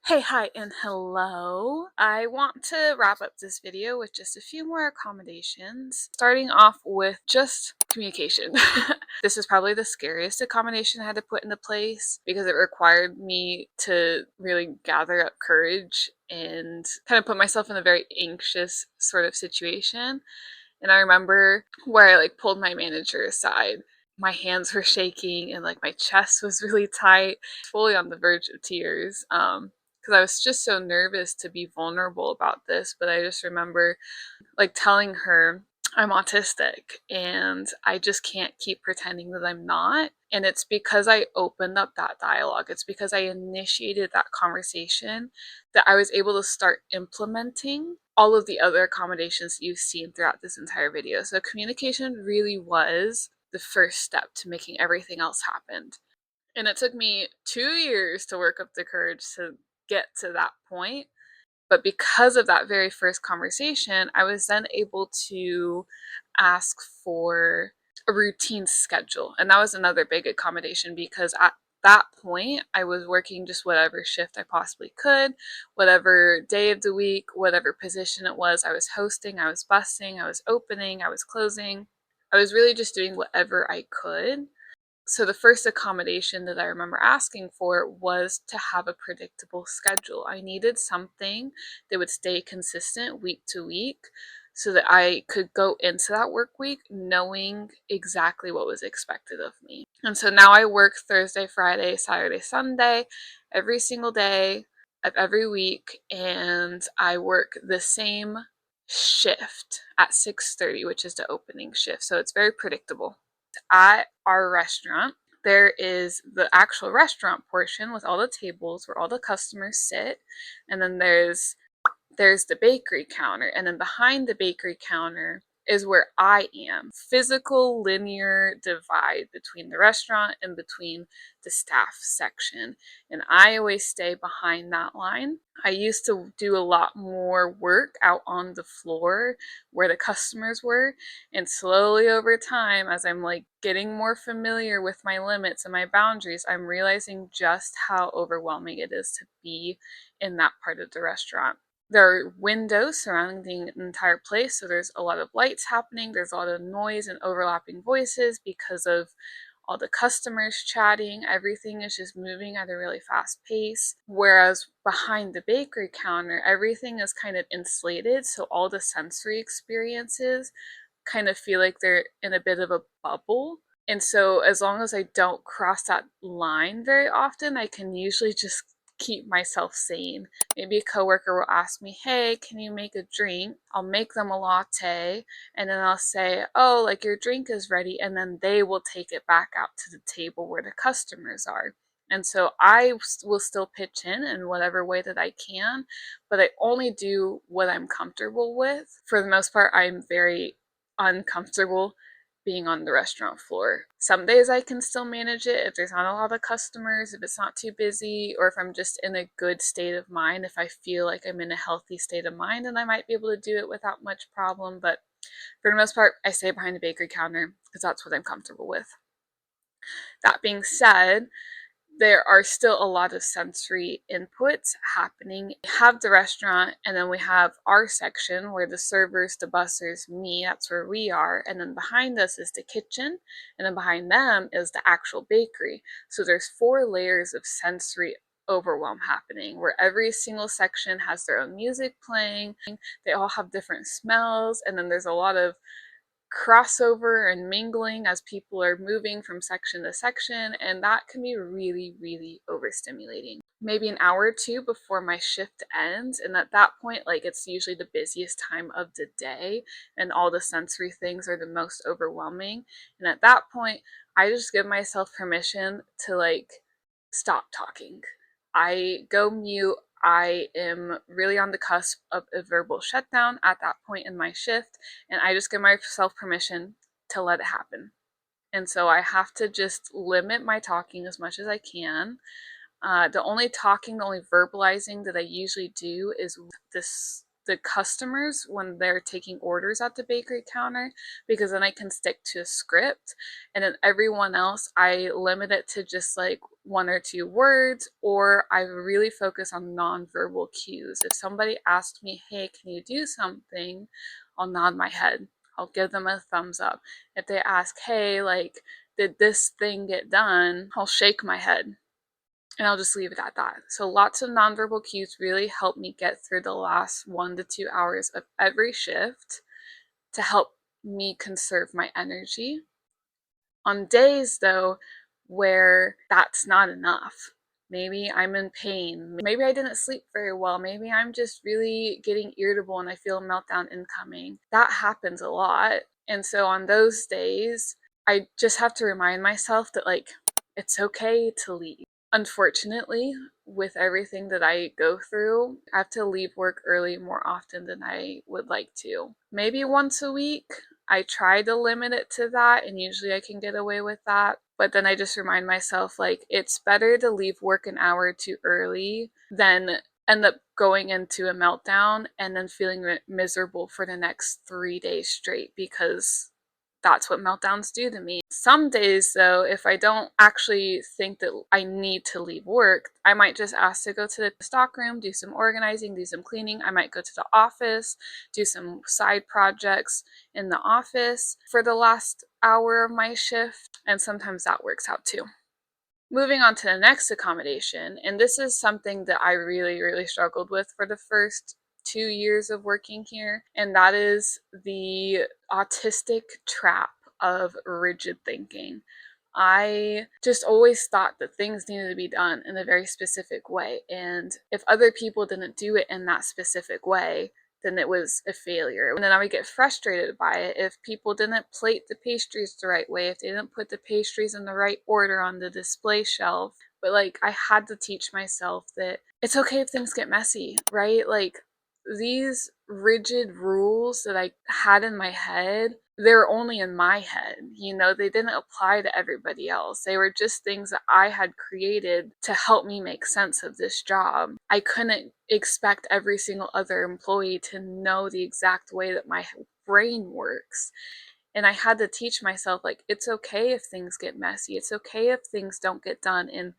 Hey, hi, and hello. I want to wrap up this video with just a few more accommodations, starting off with just communication. This is probably the scariest accommodation I had to put into place because it required me to really gather up courage and kind of put myself in a very anxious sort of situation. And I remember where I pulled my manager aside. My hands were shaking and my chest was really tight, fully on the verge of tears. Because I was just so nervous to be vulnerable about this. But I just remember telling her I'm autistic and I just can't keep pretending that I'm not. And it's because I opened up that dialogue, it's because I initiated that conversation that I was able to start implementing all of the other accommodations that you've seen throughout this entire video. So communication really was the first step to making everything else happen. And it took me 2 years to work up the courage to get to that point. But because of that very first conversation, I was then able to ask for a routine schedule. And that was another big accommodation because at that point, I was working just whatever shift I possibly could, whatever day of the week, whatever position it was. I was hosting, I was busing, I was opening, I was closing. I was really just doing whatever I could. So the first accommodation that I remember asking for was to have a predictable schedule. I needed something that would stay consistent week to week so that I could go into that work week knowing exactly what was expected of me. And so now I work Thursday, Friday, Saturday, Sunday, every single day of every week, and I work the same shift at 6:30, which is the opening shift. So it's very predictable. At our restaurant, there is the actual restaurant portion with all the tables where all the customers sit, and then there's the bakery counter, and then behind the bakery counter is where I am. Physical linear divide between the restaurant and between the staff section. And I always stay behind that line. I used to do a lot more work out on the floor where the customers were. And slowly over time, as I'm getting more familiar with my limits and my boundaries, I'm realizing just how overwhelming it is to be in that part of the restaurant. There are windows surrounding the entire place, so there's a lot of lights happening, there's a lot of noise and overlapping voices because of all the customers chatting. Everything is just moving at a really fast pace. Whereas behind the bakery counter, everything is kind of insulated, so all the sensory experiences kind of feel like they're in a bit of a bubble. And so, as long as I don't cross that line very often, I can usually just keep myself sane. Maybe a coworker will ask me, "Hey, can you make a drink?" I'll make them a latte, and then I'll say, "Oh, your drink is ready," and then they will take it back out to the table where the customers are. And so I will still pitch in whatever way that I can, but I only do what I'm comfortable with. For the most part, I'm very uncomfortable being on the restaurant floor. Some days I can still manage it if there's not a lot of customers, if it's not too busy, or if I'm just in a good state of mind. If I feel like I'm in a healthy state of mind, then I might be able to do it without much problem. But for the most part, I stay behind the bakery counter because that's what I'm comfortable with. That being said, there are still a lot of sensory inputs happening. We have the restaurant, and then we have our section where the servers, the bussers, me, that's where we are. And then behind us is the kitchen, and then behind them is the actual bakery. So there's 4 layers of sensory overwhelm happening where every single section has their own music playing. They all have different smells, and then there's a lot of crossover and mingling as people are moving from section to section, and that can be really, really overstimulating. Maybe an hour or two before my shift ends, and at that point, it's usually the busiest time of the day, and all the sensory things are the most overwhelming. And at that point, I just give myself permission to stop talking. I go mute. I am really on the cusp of a verbal shutdown at that point in my shift, and I just give myself permission to let it happen. And so I have to just limit my talking as much as I can. The only talking, the only verbalizing that I usually do is the customers when they're taking orders at the bakery counter, because then I can stick to a script. And then everyone else, I limit it to just one or two words, or I really focus on nonverbal cues. If somebody asks me, hey, can you do something? I'll nod my head. I'll give them a thumbs up. If they ask, hey, like, did this thing get done? I'll shake my head and I'll just leave it at that. So lots of nonverbal cues really help me get through the last 1 to 2 hours of every shift to help me conserve my energy. On days, though, where that's not enough, maybe I'm in pain, maybe I didn't sleep very well, maybe I'm just really getting irritable and I feel a meltdown incoming. That happens a lot. And so on those days, I just have to remind myself that, like, it's okay to leave. Unfortunately, with everything that I go through, I have to leave work early more often than I would like to. Maybe once a week. I try to limit it to that, and usually I can get away with that. But then I just remind myself, like, it's better to leave work an hour too early than end up going into a meltdown and then feeling miserable for the next 3 days straight, because that's what meltdowns do to me. Some days, though, if I don't actually think that I need to leave work, I might just ask to go to the stockroom, do some organizing, do some cleaning. I might go to the office, do some side projects in the office for the last hour of my shift, and sometimes that works out too. Moving on to the next accommodation, and this is something that I really, really struggled with for the first 2 years of working here, and that is the autistic trap of rigid thinking. I just always thought that things needed to be done in a very specific way, and if other people didn't do it in that specific way, then it was a failure. And then I would get frustrated by it if people didn't plate the pastries the right way, if they didn't put the pastries in the right order on the display shelf. But like, I had to teach myself that it's okay if things get messy, right? Like, these rigid rules that I had in my head, they're only in my head. You know, they didn't apply to everybody else. They were just things that I had created to help me make sense of this job. I couldn't expect every single other employee to know the exact way that my brain works. And I had to teach myself, like, it's okay if things get messy. It's okay if things don't get done in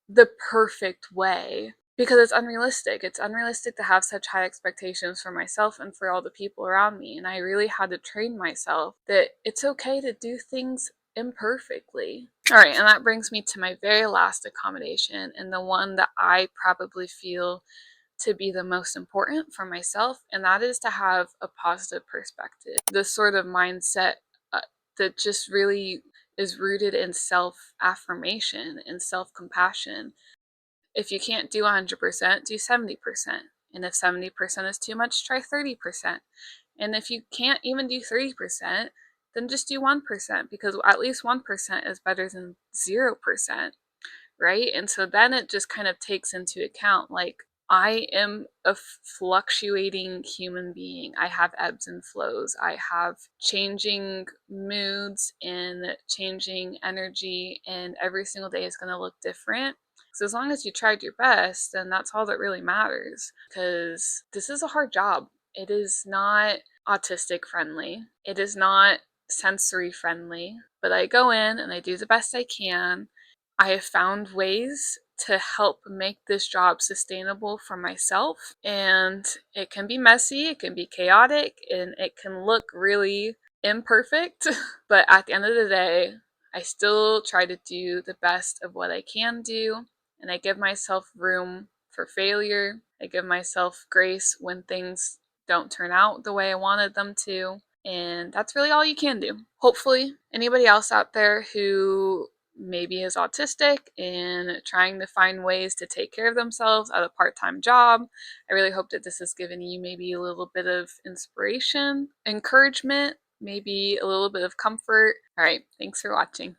the perfect way, because it's unrealistic. It's unrealistic to have such high expectations for myself and for all the people around me. And I really had to train myself that it's okay to do things imperfectly. All right, and that brings me to my very last accommodation, and the one that I probably feel to be the most important for myself, and that is to have a positive perspective. This sort of mindset that just really is rooted in self affirmation and self compassion. If you can't do 100%, do 70%. And if 70% is too much, try 30%. And if you can't even do 30%, then just do 1%, because at least 1% is better than 0%, right? And so then it just kind of takes into account, like, I am a fluctuating human being. I have ebbs and flows. I have changing moods and changing energy, and every single day is going to look different. So as long as you tried your best, then that's all that really matters, because this is a hard job. It is not autistic friendly. It is not sensory friendly, but I go in and I do the best I can. I have found ways to help make this job sustainable for myself, and it can be messy, it can be chaotic, and it can look really imperfect, but at the end of the day, I still try to do the best of what I can do, and I give myself room for failure. I give myself grace when things don't turn out the way I wanted them to, and that's really all you can do. Hopefully, anybody else out there who maybe is autistic and trying to find ways to take care of themselves at a part-time job, I really hope that this has given you maybe a little bit of inspiration, encouragement, maybe a little bit of comfort. All right, thanks for watching.